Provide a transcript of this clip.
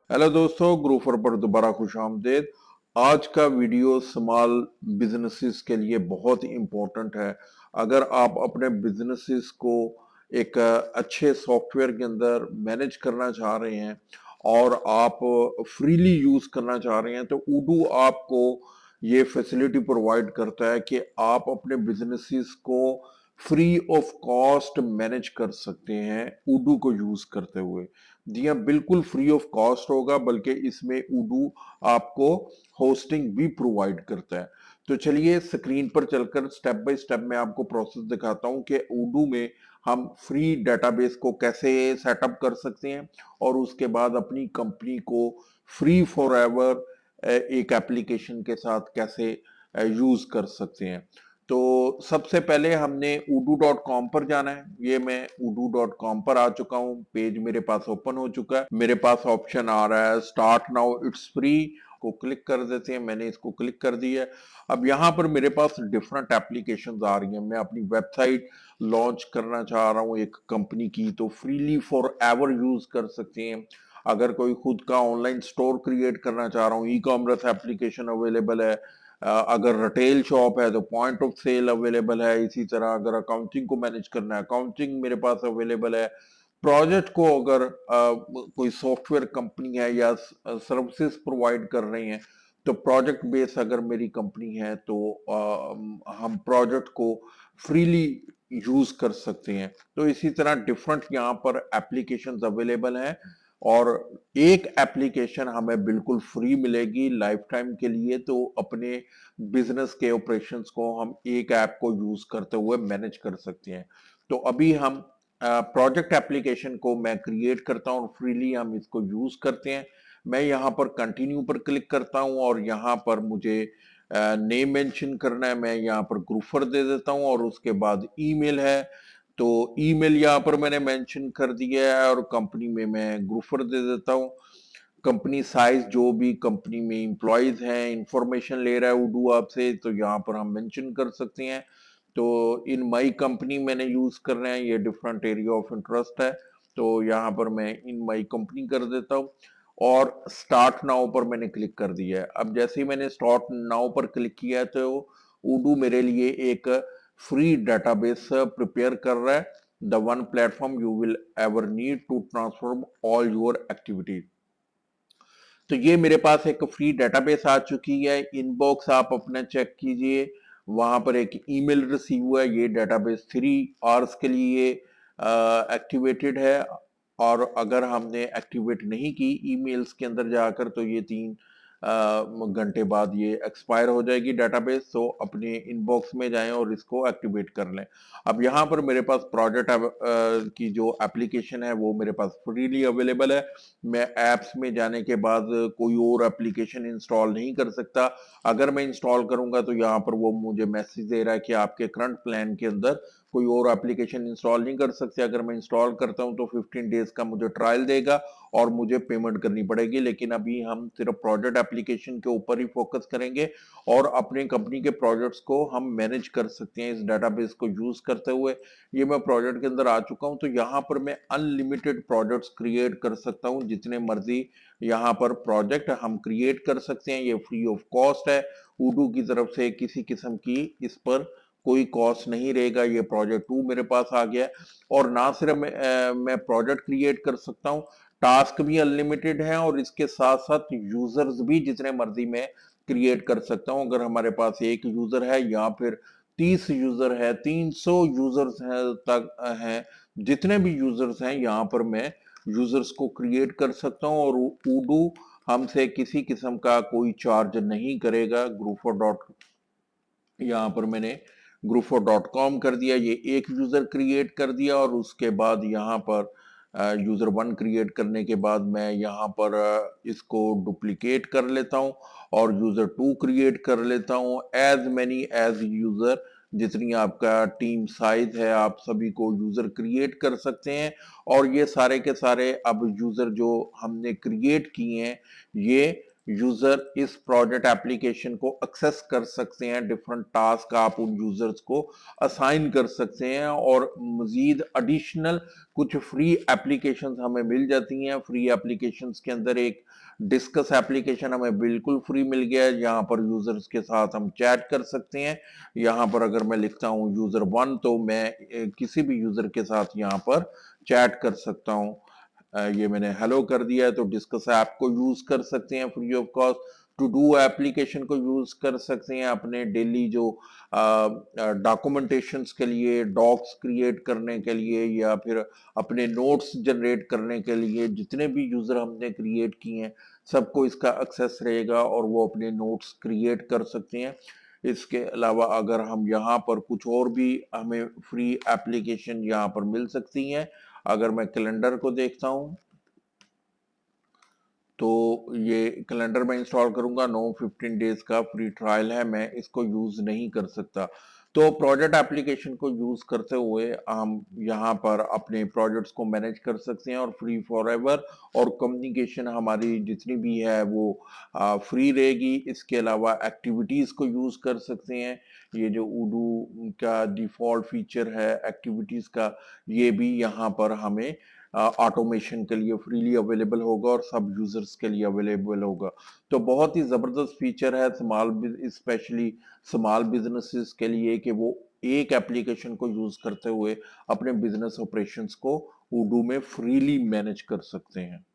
Hello दोस्तों, ग्रोफर पर दोबारा खुश आमदेद। आज का वीडियो स्मॉल बिजनेसेस के लिए बहुत इम्पोर्टेंट है। अगर आप अपने बिजनेसेस को एक अच्छे सॉफ्टवेयर के अंदर मैनेज करना चाह रहे हैं और आप फ्रीली यूज करना चाह रहे हैं तो उडू आपको ये फैसिलिटी प्रोवाइड करता है कि आप अपने बिजनेसेस को फ्री ऑफ कॉस्ट मैनेज कर सकते हैं उडू को यूज करते हुए। जी हाँ, बिल्कुल फ्री ऑफ कॉस्ट होगा, बल्कि इसमें उडू आपको होस्टिंग भी प्रोवाइड करता है। तो चलिए स्क्रीन पर चलकर स्टेप बाय स्टेप मैं आपको प्रोसेस दिखाता हूँ कि उडू में हम फ्री डेटाबेस को कैसे सेटअप कर सकते हैं और उसके बाद अपनी कंपनी को फ्री फॉर एवर एक एप्लीकेशन के साथ कैसे यूज कर सकते हैं। तो सबसे पहले हमने udu.com पर जाना है। ये मैं udu.com पर आ चुका हूँ, पेज मेरे पास ओपन हो चुका है। मेरे पास ऑप्शन आ रहा है स्टार्ट नाउ इट्स फ्री, को क्लिक कर देते हैं। मैंने इसको क्लिक कर दिया है। अब यहाँ पर मेरे पास डिफरेंट एप्लीकेशंस आ रही हैं। मैं अपनी वेबसाइट लॉन्च करना चाह रहा हूँ एक कंपनी की, तो फ्रीली फॉर एवर यूज कर सकते हैं। अगर कोई खुद का ऑनलाइन स्टोर क्रिएट करना चाह रहा हूँ, ई कॉमर्स एप्लीकेशन अवेलेबल है। अगर रिटेल शॉप है तो पॉइंट ऑफ सेल अवेलेबल है। इसी तरह अगर अकाउंटिंग को मैनेज करना है, अकाउंटिंग मेरे पास अवेलेबल है। प्रोजेक्ट को अगर कोई सॉफ्टवेयर कंपनी है या सर्विसेज प्रोवाइड कर रही हैं, तो प्रोजेक्ट बेस अगर मेरी कंपनी है तो हम प्रोजेक्ट को फ्रीली यूज कर सकते हैं। तो इसी तरह डिफरेंट यहाँ पर एप्लीकेशंस अवेलेबल हैं और एक एप्लीकेशन हमें बिल्कुल फ्री मिलेगी लाइफ टाइम के लिए। तो अपने बिजनेस के ऑपरेशंस को हम एक ऐप को यूज करते हुए मैनेज कर सकते हैं। तो अभी हम प्रोजेक्ट एप्लीकेशन को मैं क्रिएट करता हूँ और फ्रीली हम इसको यूज करते हैं। मैं यहाँ पर कंटिन्यू पर क्लिक करता हूँ और यहाँ पर मुझे नेम मेंशन करना है। मैं यहाँ पर ग्रुफर दे देता हूँ और उसके बाद ईमेल है, तो ईमेल यहाँ पर मैंने मेंशन कर दिया है और कंपनी में मैं ग्रुफर दे देता हूँ। कंपनी साइज, जो भी कंपनी में इंप्लॉयज हैं, इंफॉर्मेशन ले रहा है उडू आपसे, तो यहाँ पर हम मेंशन कर सकते हैं। तो इन माई कंपनी मैंने यूज कर रहे हैं, ये डिफरेंट एरिया ऑफ इंटरेस्ट है, तो यहाँ पर मैं इन माई कंपनी कर देता हूँ और स्टार्ट नाउ पर मैंने क्लिक कर दिया है। अब जैसे ही मैंने स्टार्ट नाउ पर क्लिक किया तो उडू मेरे लिए एक फ्री डेटाबेस प्रिपेयर कर रहा है, the one platform you will ever need to transform all your activities. तो ये मेरे पास एक फ्री डेटाबेस आ चुकी है। इनबॉक्स आप अपना चेक कीजिए, वहां पर एक ईमेल रिसीव हुआ है। ये डेटाबेस 3 आवर्स के लिए एक्टिवेटेड है और अगर हमने एक्टिवेट नहीं की ईमेल्स के अंदर जाकर तो ये 3 घंटे बाद ये एक्सपायर हो जाएगी डेटाबेस। तो अपने इनबॉक्स में जाएं और इसको एक्टिवेट कर लें। अब यहाँ पर मेरे पास प्रोजेक्ट की जो एप्लीकेशन है वो मेरे पास फ्रीली अवेलेबल है। मैं ऐप्स में जाने के बाद कोई और एप्लीकेशन इंस्टॉल नहीं कर सकता। अगर मैं इंस्टॉल करूंगा तो यहाँ पर वो मुझे मैसेज दे रहा है कि आपके करंट प्लान के अंदर कोई और एप्लीकेशन इंस्टॉल नहीं कर सकते। अगर मैं इंस्टॉल करता हूं तो 15 डेज का मुझे ट्रायल देगा और मुझे पेमेंट करनी पड़ेगी। लेकिन अभी हम सिर्फ प्रोजेक्ट एप्लीकेशन के ऊपर ही फोकस करेंगे और अपनी कंपनी के प्रोजेक्ट्स को हम मैनेज कर सकते हैं इस डेटाबेस को यूज करते हुए। ये मैं प्रोजेक्ट के अंदर आ चुका हूं, तो यहाँ पर मैं अनलिमिटेड प्रोजेक्ट्स क्रिएट कर सकता हूं, जितने मर्जी यहाँ पर प्रोजेक्ट हम क्रिएट कर सकते हैं। ये फ्री ऑफ कॉस्ट है। उडू की तरफ से किसी किस्म की इस पर कोई कॉस्ट नहीं रहेगा। ये प्रोजेक्ट 2 मेरे पास आ गया है और ना सिर्फ मैं प्रोजेक्ट क्रिएट कर सकता हूँ, टास्क भी अनलिमिटेड है और इसके साथ साथ यूजर्स भी जितने मर्जी मैं क्रिएट कर सकता हूँ। अगर हमारे पास एक यूजर है या फिर 30 यूजर है, 300 यूजर्स है तक हैं, जितने भी यूजर्स हैं यहाँ पर मैं यूजर्स को क्रिएट कर सकता हूँ और उडू हमसे किसी किस्म का कोई चार्ज नहीं करेगा। ग्रुफो डॉट, यहाँ पर मैंने ग्रुफो.com कर दिया। ये एक यूजर क्रिएट कर दिया और उसके बाद यहाँ पर यूजर 1 क्रिएट करने के बाद मैं यहाँ पर इसको डुप्लीकेट कर लेता हूँ और यूजर 2 क्रिएट कर लेता हूँ। एज मैनी एज यूजर, जितनी आपका टीम साइज है आप सभी को यूजर क्रिएट कर सकते हैं। और ये सारे के सारे अब यूजर जो हमने क्रिएट किए हैं, ये यूजर इस प्रोजेक्ट एप्लीकेशन को एक्सेस कर सकते हैं, डिफरेंट टास्क आप उन यूजर्स को असाइन कर सकते हैं और मजीद एडिशनल कुछ फ्री एप्लीकेशंस हमें मिल जाती हैं। फ्री एप्लीकेशंस के अंदर एक डिस्कस एप्लीकेशन हमें बिल्कुल फ्री मिल गया है, यहाँ पर यूजर्स के साथ हम चैट कर सकते हैं। यहाँ पर अगर मैं लिखता हूँ यूजर 1 तो मैं किसी भी यूजर के साथ यहाँ पर चैट कर सकता हूँ। ये मैंने हेलो कर दिया है, तो डिस्कस ऐप को यूज कर सकते हैं free of cost. To do application को यूज कर सकते हैं अपने डेली जो डॉक्यूमेंटेशंस के लिए, डॉक्स क्रिएट करने के लिए, या फिर अपने नोट्स जनरेट करने के लिए। जितने भी यूजर हमने क्रिएट किए हैं सबको इसका एक्सेस रहेगा और वो अपने नोट्स क्रिएट कर सकते हैं। इसके अलावा अगर हम यहाँ पर कुछ और भी हमें फ्री एप्लीकेशन यहाँ पर मिल सकती हैं। अगर मैं कैलेंडर को देखता हूं तो ये कैलेंडर में इंस्टॉल करूंगा, नो 15 डेज का फ्री ट्रायल है, मैं इसको यूज नहीं कर सकता। तो प्रोजेक्ट एप्लीकेशन को यूज करते हुए हम यहाँ पर अपने प्रोजेक्ट्स को मैनेज कर सकते हैं और फ्री फॉर एवर, और कम्युनिकेशन हमारी जितनी भी है वो फ्री रहेगी। इसके अलावा एक्टिविटीज को यूज कर सकते हैं। ये जो उडू का डिफॉल्ट फीचर है एक्टिविटीज का, ये भी यहाँ पर हमें ऑटोमेशन के लिए फ्रीली अवेलेबल होगा और सब यूजर्स के लिए अवेलेबल होगा। तो बहुत ही जबरदस्त फीचर है स्पेशली स्मॉल बिजनेसेस के लिए कि वो एक एप्लीकेशन को यूज करते हुए अपने बिजनेस ऑपरेशंस को उडू में फ्रीली मैनेज कर सकते हैं।